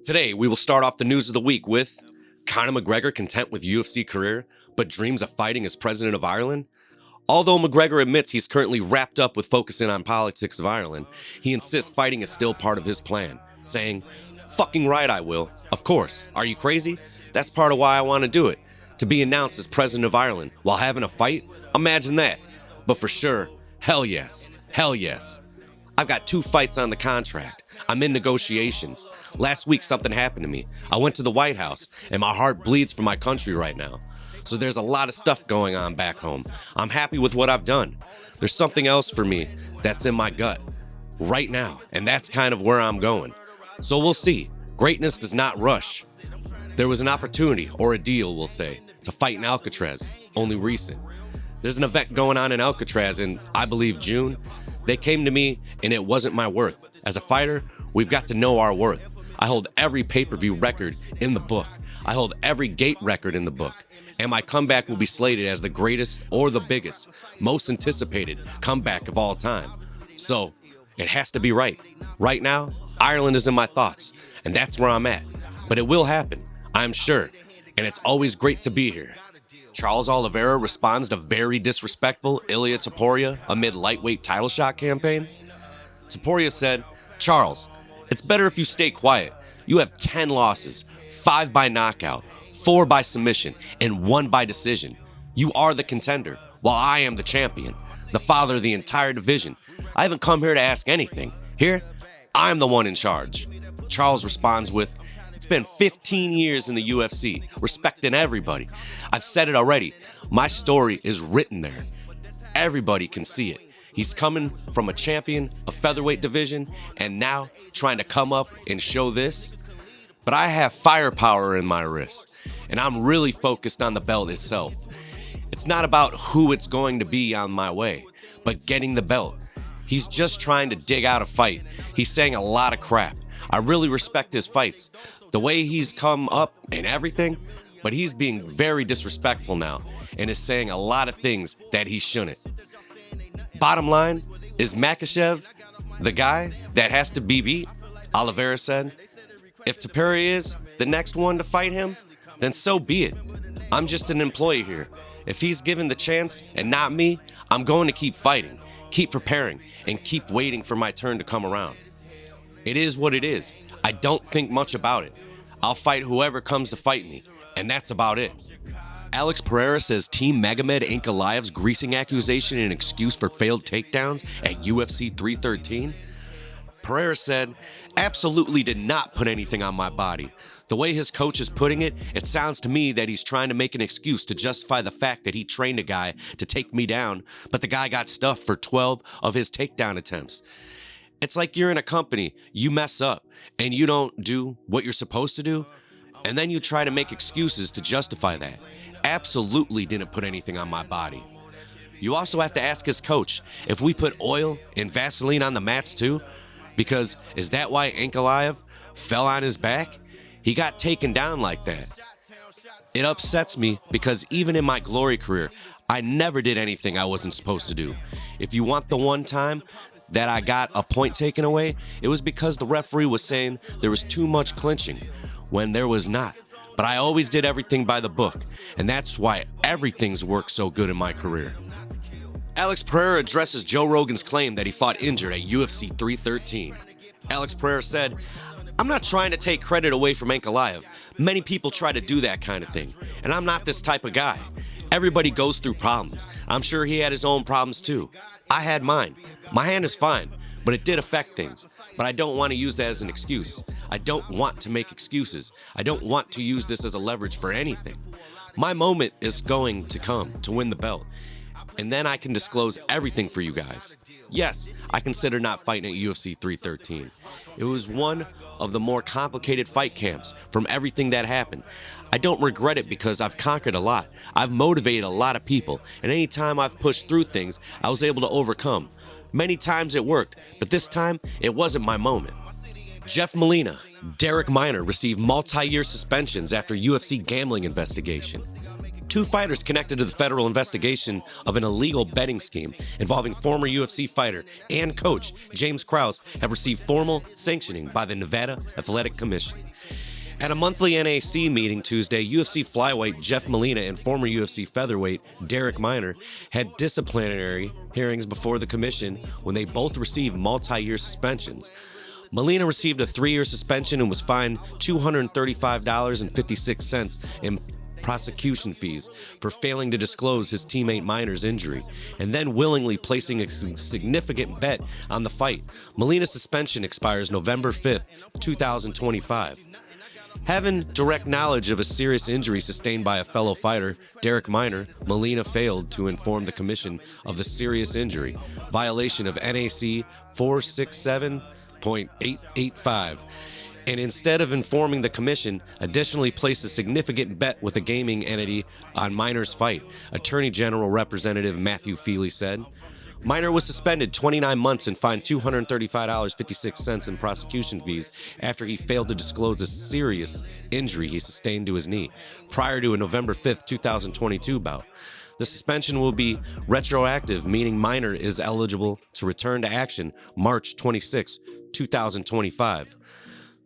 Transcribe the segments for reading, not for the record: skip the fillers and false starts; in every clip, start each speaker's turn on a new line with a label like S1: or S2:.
S1: Today, we will start off the news of the week with Conor McGregor content with UFC career, but dreams of fighting as president of Ireland. Although McGregor admits he's currently wrapped up with focusing on politics of Ireland, he insists fighting is still part of his plan, saying, "Fucking right I will. Of course. Are you crazy? That's part of why I want to do it. To be announced as president of Ireland while having a fight? Imagine that. But for sure, hell yes. Hell yes. I've got 2 fights on the contract. I'm in negotiations. Last week something happened to me. I went to the White House and my heart bleeds for my country right now. So there's a lot of stuff going on back home. I'm happy with what I've done. There's something else for me that's in my gut right now, and that's kind of where I'm going. So we'll see. Greatness does not rush. There was an opportunity, or a deal, we'll say, to fight in Alcatraz, only recent. There's an event going on in Alcatraz in, I believe, June. They came to me, and it wasn't my worth. As a fighter, we've got to know our worth. I hold every pay-per-view record in the book. I hold every gate record in the book. And my comeback will be slated as the greatest or the biggest, most anticipated comeback of all time. So, it has to be right. Right now, Ireland is in my thoughts, and that's where I'm at. But it will happen, I'm sure, and it's always great to be here. Charles Oliveira responds to very disrespectful Ilia Topuria amid lightweight title shot campaign. Topuria said, "Charles, it's better if you stay quiet. You have 10 losses, 5 by knockout, 4 by submission, and 1 by decision. You are the contender, while I am the champion, the father of the entire division. I haven't come here to ask anything. Here, I'm the one in charge." Charles responds with, "It's been 15 years in the UFC, respecting everybody. I've said it already. My story is written there. Everybody can see it. He's coming from a champion, a featherweight division, and now trying to come up and show this. But I have firepower in my wrist, and I'm really focused on the belt itself. It's not about who it's going to be on my way, but getting the belt. He's just trying to dig out a fight. He's saying a lot of crap. I really respect his fights, the way he's come up and everything, but he's being very disrespectful now and is saying a lot of things that he shouldn't. Bottom line, is Makhachev the guy that has to be beat?" Oliveira said. "If Tapology is the next one to fight him, then so be it. I'm just an employee here. If he's given the chance and not me, I'm going to keep fighting, keep preparing, and keep waiting for my turn to come around. It is what it is. I don't think much about it. I'll fight whoever comes to fight me, and that's about it." Alex Pereira says Team Magomed Ankalaev's greasing accusation an excuse for failed takedowns at UFC 313. Pereira said, "Absolutely did not put anything on my body. The way his coach is putting it, it sounds to me that he's trying to make an excuse to justify the fact that he trained a guy to take me down, but the guy got stuffed for 12 of his takedown attempts. It's like you're in a company, you mess up, and you don't do what you're supposed to do, and then you try to make excuses to justify that. Absolutely didn't put anything on my body." You also have to ask his coach if we put oil and Vaseline on the mats too, because is that why Ankalaev fell on his back? He got taken down like that. It upsets me because even in my glory career, I never did anything I wasn't supposed to do. If you want the one time that I got a point taken away, it was because the referee was saying there was too much clinching when there was not. But I always did everything by the book, and that's why everything's worked so good in my career. Alex Pereira addresses Joe Rogan's claim that he fought injured at UFC 313. Alex Pereira said, "I'm not trying to take credit away from Ankalaev. Many people try to do that kind of thing, and I'm not this type of guy. Everybody goes through problems. I'm sure he had his own problems too. I had mine. My hand is fine, but it did affect things. But I don't want to use that as an excuse. I don't want to make excuses. I don't want to use this as a leverage for anything. My moment is going to come to win the belt, and then I can disclose everything for you guys. Yes, I consider not fighting at UFC 313. It was one of the more complicated fight camps from everything that happened. I don't regret it because I've conquered a lot. I've motivated a lot of people, and anytime I've pushed through things, I was able to overcome. Many times it worked, but this time, it wasn't my moment." Jeff Molina, Derek Minor received multi-year suspensions after UFC gambling investigation. Two fighters connected to the federal investigation of an illegal betting scheme involving former UFC fighter and coach James Krause have received formal sanctioning by the Nevada Athletic Commission. At a monthly NAC meeting Tuesday, UFC flyweight Jeff Molina and former UFC featherweight Derek Minor had disciplinary hearings before the commission when they both received multi-year suspensions. Molina received a 3-year suspension and was fined $235.56 in prosecution fees for failing to disclose his teammate Minor's injury and then willingly placing a significant bet on the fight. Molina's suspension expires November 5th, 2025. Having direct knowledge of a serious injury sustained by a fellow fighter, Derek Minor, Molina failed to inform the commission of the serious injury, violation of NAC 467.885, and instead of informing the commission, additionally placed a significant bet with a gaming entity on Minor's fight, Attorney General Representative Matthew Feely said. Minor was suspended 29 months and fined $235.56 in prosecution fees after he failed to disclose a serious injury he sustained to his knee prior to a November 5th, 2022 bout. The suspension will be retroactive, meaning Minor is eligible to return to action March 26, 2025.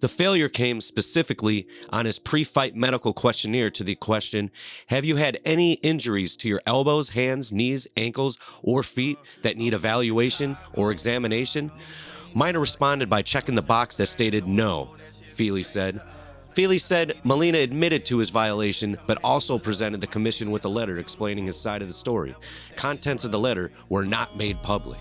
S1: The failure came specifically on his pre-fight medical questionnaire to the question, have you had any injuries to your elbows, hands, knees, ankles, or feet that need evaluation or examination? Minor responded by checking the box that stated no, Feely said. Feely said Molina admitted to his violation, but also presented the commission with a letter explaining his side of the story. Contents of the letter were not made public.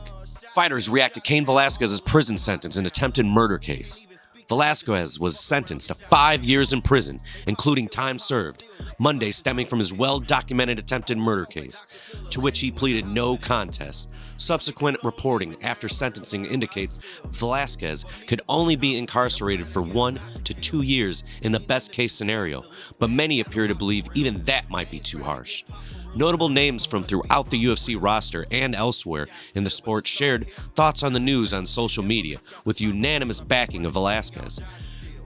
S1: Fighters react to Cain Velasquez's prison sentence in attempted murder case. Velasquez was sentenced to 5 years in prison, including time served, Monday stemming from his well-documented attempted murder case, to which he pleaded no contest. Subsequent reporting after sentencing indicates Velasquez could only be incarcerated for 1 to 2 years in the best-case scenario, but many appear to believe even that might be too harsh. Notable names from throughout the UFC roster and elsewhere in the sport shared thoughts on the news on social media with unanimous backing of Velasquez.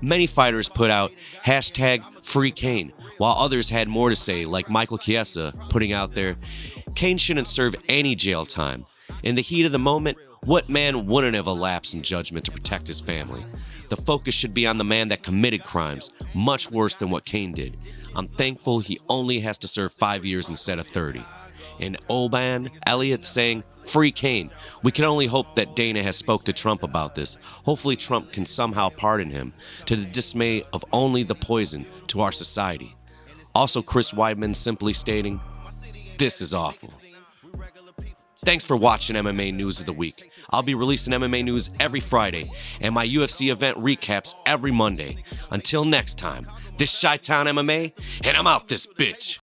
S1: Many fighters put out #FreeCain, while others had more to say, like Michael Chiesa putting out there, Cain shouldn't serve any jail time. In the heat of the moment, what man wouldn't have a lapse in judgment to protect his family? The focus should be on the man that committed crimes, much worse than what Cain did. I'm thankful he only has to serve 5 years instead of 30. And Oban Elliott saying, free Cain. We can only hope that Dana has spoke to Trump about this. Hopefully Trump can somehow pardon him, to the dismay of only the poison to our society. Also Chris Weidman simply stating, this is awful. Thanks for watching MMA News of the Week. I'll be releasing MMA news every Friday and my UFC event recaps every Monday. Until next time, this Chi-Town MMA, and I'm out this bitch.